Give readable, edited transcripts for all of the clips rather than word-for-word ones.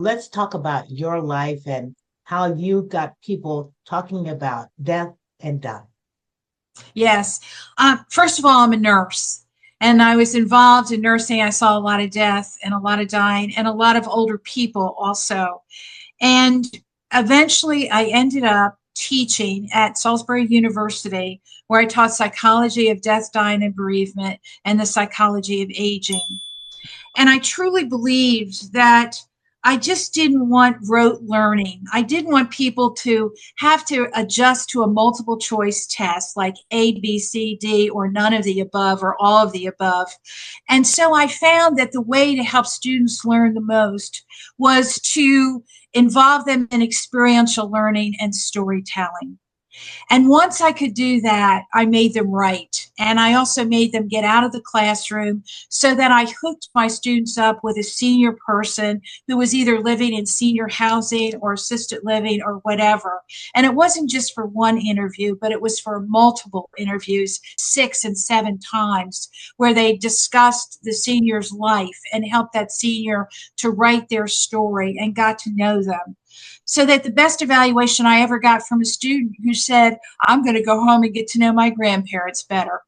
Let's talk about your life and how you got people talking about death and dying. Yes. First of all, I'm a nurse and I was involved in nursing. I saw a lot of death and a lot of dying and a lot of older people also. And eventually I ended up teaching at Salisbury University, where I taught psychology of death, dying, and bereavement and the psychology of aging. And I truly believed that I just didn't want rote learning. I didn't want people to have to adjust to a multiple choice test like A, B, C, D, or none of the above, or all of the above. And so I found that the way to help students learn the most was to involve them in experiential learning and storytelling. And once I could do that, I made them write. And I also made them get out of the classroom so that I hooked my students up with a senior person who was either living in senior housing or assisted living or whatever. And it wasn't just for one interview, but it was for multiple interviews, 6 and 7 times, where they discussed the senior's life and helped that senior to write their story and got to know them. So that the best evaluation I ever got from a student who said, I'm going to go home and get to know my grandparents better.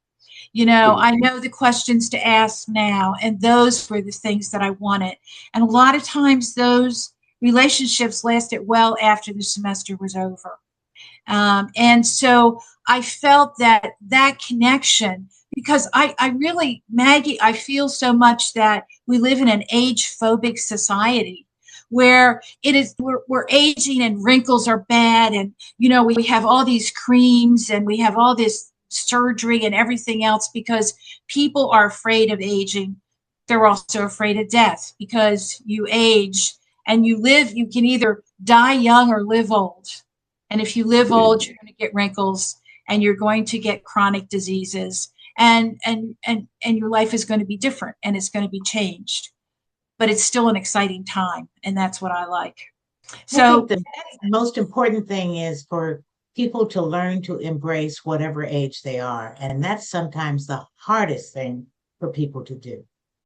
I know the questions to ask now, and those were the things that I wanted. And a lot of times those relationships lasted well after the semester was over. And so I felt that that connection, because I really, Maggie, I feel so much that we live in an age-phobic society where we're aging and wrinkles are bad, and we have all these creams and we have all this surgery and everything else because people are afraid of aging. They're also afraid of death because you age and you can either die young or live old. And if you live old, you're going to get wrinkles and you're going to get chronic diseases, and your life is going to be different and it's going to be changed. But it's still an exciting time, and that's what I like. I think So the most important thing is for people to learn to embrace whatever age they are. And that's sometimes the hardest thing for people to do.